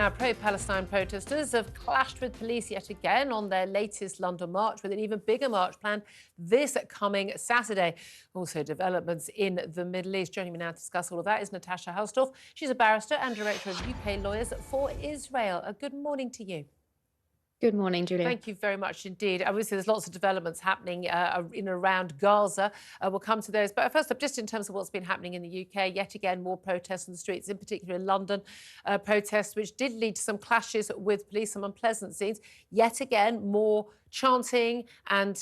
Now, pro-Palestine protesters have clashed with police yet again on their latest London march, with an even bigger march planned this coming Saturday. Also, developments in the Middle East. Joining me now to discuss all of that is Natasha Hausdorff. She's a barrister and director of UK Lawyers for Israel. Good morning to you. Good morning, Julia. Thank you very much indeed. Obviously, there's lots of developments happening in and around Gaza. We'll come to those. But first up, just in terms of what's been happening in the UK, yet again, more protests in the streets, in particular in London, protests which did lead to some clashes with police, some unpleasant scenes. Yet again, more chanting and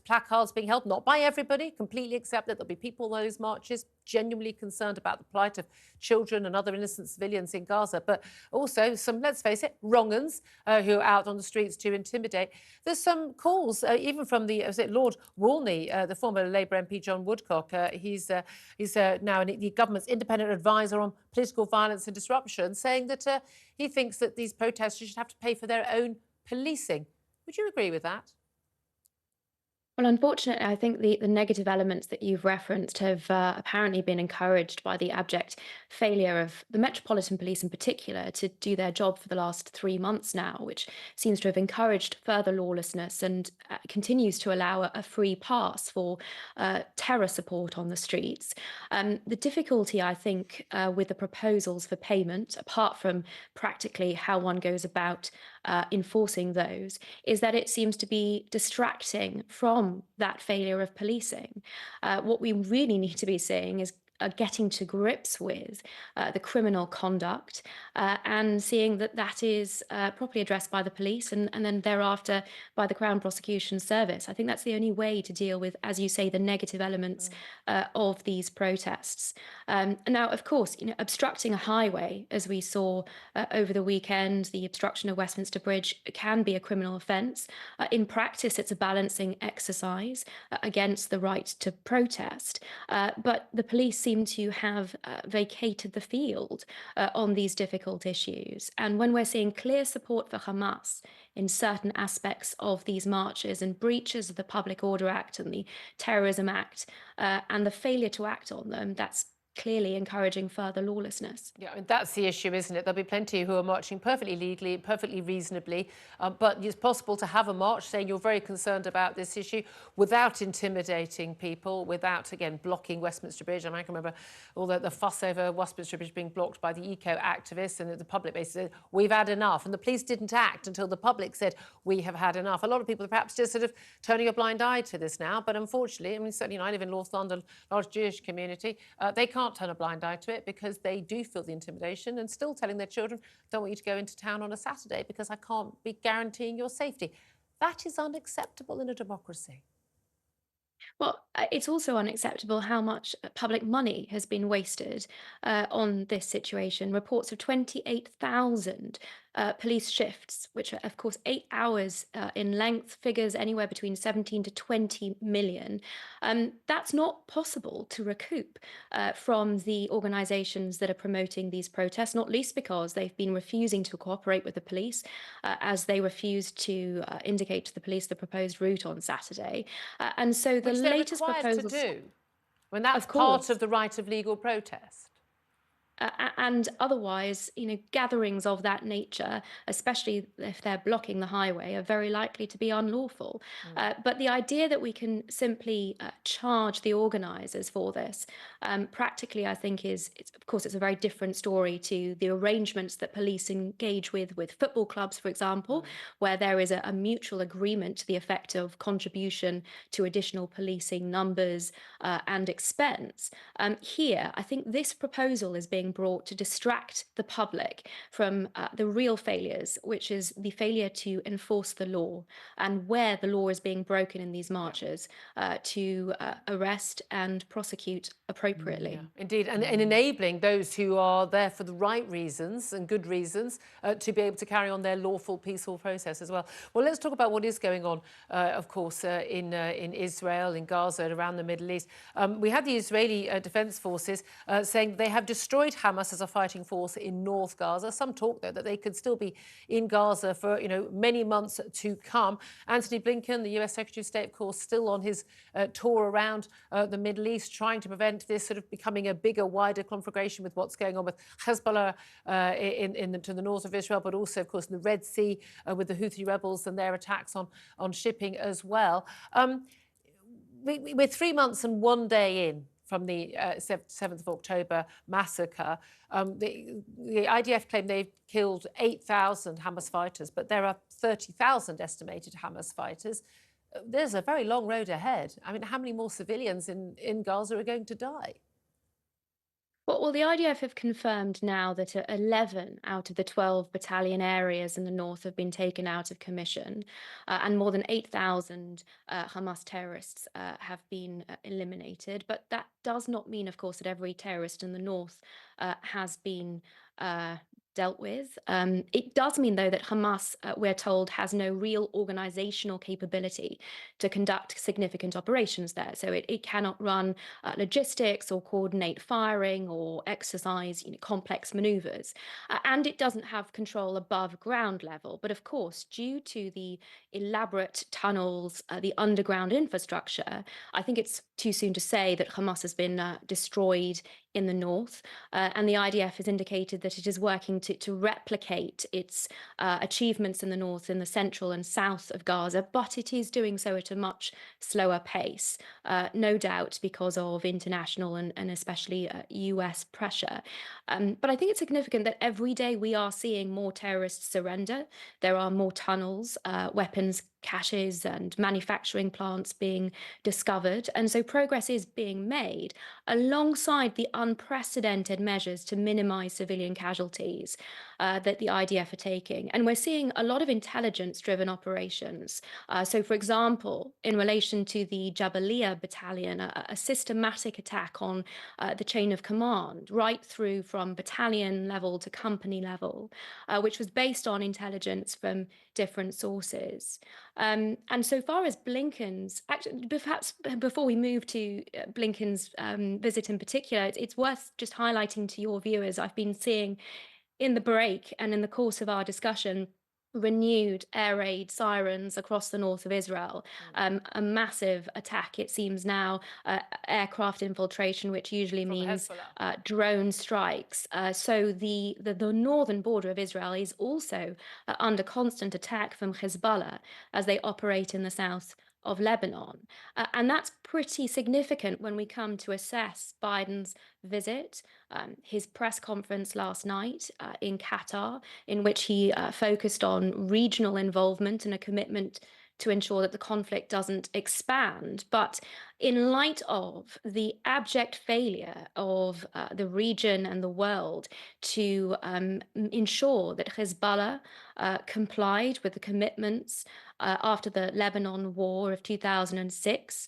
placards being held, not by everybody, completely accept that there'll be people in those marches genuinely concerned about the plight of children and other innocent civilians in Gaza, but also some, let's face it, wrong-uns who are out on the streets to intimidate. There's some calls, even from the Lord Walney, the former Labour MP John Woodcock. He's now the government's independent advisor on political violence and disruption, saying that he thinks that these protesters should have to pay for their own policing. Would you agree with that? Well, unfortunately, I think the negative elements that you've referenced have apparently been encouraged by the abject failure of the Metropolitan Police in particular to do their job for the last 3 months now, which seems to have encouraged further lawlessness and continues to allow a free pass for terror support on the streets. The difficulty, I think, with the proposals for payment, apart from practically how one goes about enforcing those, is that it seems to be distracting from that failure of policing. What we really need to be seeing is getting to grips with the criminal conduct and seeing that that is properly addressed by the police and then thereafter by the Crown Prosecution Service. I think that's the only way to deal with, as you say, the negative elements of these protests. Now, of course, obstructing a highway, as we saw over the weekend, the obstruction of Westminster Bridge can be a criminal offence. In practice, it's a balancing exercise against the right to protest. But the police seem to have vacated the field on these difficult issues. And when we're seeing clear support for Hamas in certain aspects of these marches and breaches of the Public Order Act and the Terrorism Act and the failure to act on them, that's clearly encouraging further lawlessness. Yeah, I mean, that's the issue, isn't it? There'll be plenty who are marching perfectly legally, perfectly reasonably, but it's possible to have a march saying you're very concerned about this issue without intimidating people, without, again, blocking Westminster Bridge. I mean, I can remember all the fuss over Westminster Bridge being blocked by the eco-activists, and the public basically said, we've had enough. And the police didn't act until the public said, we have had enough. A lot of people are perhaps just sort of turning a blind eye to this now, but unfortunately, I mean, certainly I live in North London, large Jewish community, they can't turn a blind eye to it because they do feel the intimidation and still telling their children, don't want you to go into town on a Saturday because I can't be guaranteeing your safety. That is unacceptable in a democracy. Well, it's also unacceptable how much public money has been wasted on this situation. Reports of 28,000 police shifts, which are, of course, 8 hours in length, figures anywhere between 17 to 20 million. That's not possible to recoup from the organisations that are promoting these protests, not least because they've been refusing to cooperate with the police as they refused to indicate to the police the proposed route on Saturday. And so the Which they're latest required proposals, to do, when that's of part course, of the right of legal protest. and otherwise, gatherings of that nature, especially if they're blocking the highway, are very likely to be unlawful. But the idea that we can simply charge the organisers for this, practically, I think, of course, it's a very different story to the arrangements that police engage with football clubs, for example, where there is a mutual agreement to the effect of contribution to additional policing numbers and expense. Here, I think this proposal is being brought to distract the public from the real failures, which is the failure to enforce the law and where the law is being broken in these marches to arrest and prosecute appropriately. Yeah, indeed, and enabling those who are there for the right reasons and good reasons to be able to carry on their lawful, peaceful process as well. Well, let's talk about what is going on, of course, in Israel, in Gaza, and around the Middle East. We had the Israeli Defense Forces saying they have destroyed deployed Hamas as a fighting force in North Gaza. Some talk, though, that they could still be in Gaza for, many months to come. Antony Blinken, the US Secretary of State, of course, still on his tour around the Middle East, trying to prevent this sort of becoming a bigger, wider conflagration with what's going on with Hezbollah to the north of Israel, but also, of course, in the Red Sea with the Houthi rebels and their attacks on shipping as well. We're 3 months and 1 day in from the 7th of October massacre. The IDF claim they've killed 8,000 Hamas fighters, but there are 30,000 estimated Hamas fighters. There's a very long road ahead. I mean, how many more civilians in Gaza are going to die? Well, the IDF have confirmed now that 11 out of the 12 battalion areas in the north have been taken out of commission, and more than 8,000 Hamas terrorists have been eliminated. But that does not mean, of course, that every terrorist in the north has been dealt with. It does mean, though, that Hamas, we're told, has no real organizational capability to conduct significant operations there. So it cannot run logistics or coordinate firing or exercise complex maneuvers. And it doesn't have control above ground level. But of course, due to the elaborate tunnels, the underground infrastructure, I think it's too soon to say that Hamas has been destroyed in the north. And the IDF has indicated that it is working to replicate its achievements in the north, in the central and south of Gaza, but it is doing so at a much slower pace, no doubt because of international and especially US pressure. But I think it's significant that every day we are seeing more terrorists surrender. There are more tunnels, weapons caches and manufacturing plants being discovered. And so progress is being made alongside the unprecedented measures to minimize civilian casualties that the IDF are taking. And we're seeing a lot of intelligence-driven operations. So, for example, in relation to the Jabalia battalion, a systematic attack on the chain of command, right through from battalion level to company level, which was based on intelligence from different sources. And so far as Blinken's, actually, perhaps before we move to Blinken's visit in particular, it's worth just highlighting to your viewers, I've been seeing in the break and in the course of our discussion, renewed air raid sirens across the north of Israel. A massive attack, it seems now, aircraft infiltration, which usually From means Hezbollah. drone strikes. So the northern border of Israel is also under constant attack from Hezbollah as they operate in the south of Lebanon. And that's pretty significant when we come to assess Biden's visit, his press conference last night in Qatar, in which he focused on regional involvement and a commitment to ensure that the conflict doesn't expand. But in light of the abject failure of the region and the world to ensure that Hezbollah complied with the commitments after the Lebanon war of 2006,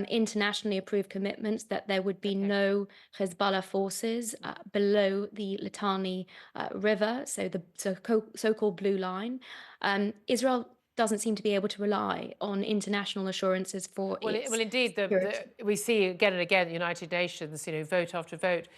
internationally approved commitments that there would be no Hezbollah forces below the Litani River, so the so-called Blue Line. Israel doesn't seem to be able to rely on international assurances for its indeed, security. we see again and again the United Nations, vote after vote,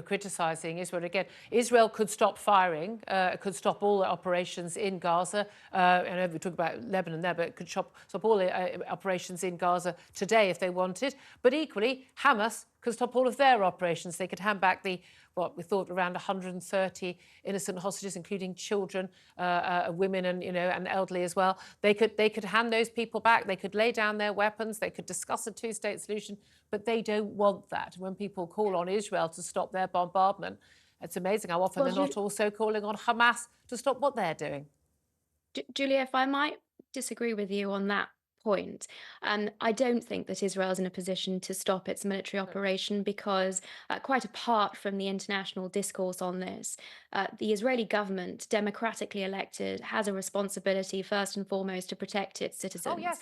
criticising Israel. Again, Israel could stop firing, could stop all the operations in Gaza. I know we talk about Lebanon there, but it could stop all the operations in Gaza today if they wanted. But equally, Hamas could stop all of their operations. They could hand back what we thought around 130 innocent hostages, including children, women, and elderly as well. They could hand those people back. They could lay down their weapons. They could discuss a two-state solution, but they don't want that. When people call on Israel to stop their bombardment, it's amazing how often they're not also calling on Hamas to stop what they're doing. Julia, if I might disagree with you on that point. I don't think that Israel is in a position to stop its military operation because, quite apart from the international discourse on this, the Israeli government, democratically elected, has a responsibility first and foremost to protect its citizens. Oh yes,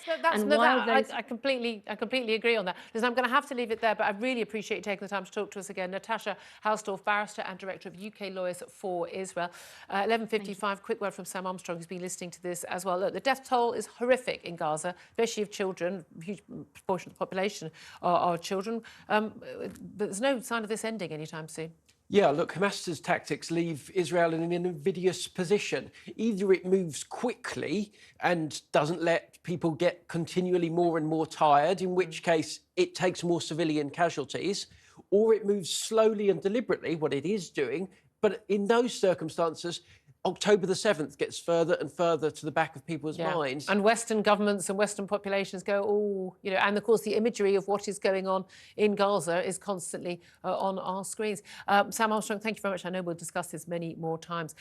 I completely agree on that. Listen, I'm going to have to leave it there, but I really appreciate you taking the time to talk to us again. Natasha Hausdorff, barrister and director of UK Lawyers for Israel. 11:55. Quick word from Sam Armstrong, who's been listening to this as well. Look, the death toll is horrific in Gaza, especially of children. A huge proportion of the population are children. But there's no sign of this ending anytime soon. Yeah, look, Hamas's tactics leave Israel in an invidious position. Either it moves quickly and doesn't let people get continually more and more tired, in which case it takes more civilian casualties, or it moves slowly and deliberately, what it is doing. But in those circumstances, October the 7th gets further and further to the back of people's minds. And Western governments and Western populations go, oh, and of course the imagery of what is going on in Gaza is constantly on our screens. Sam Armstrong, thank you very much. I know we'll discuss this many more times.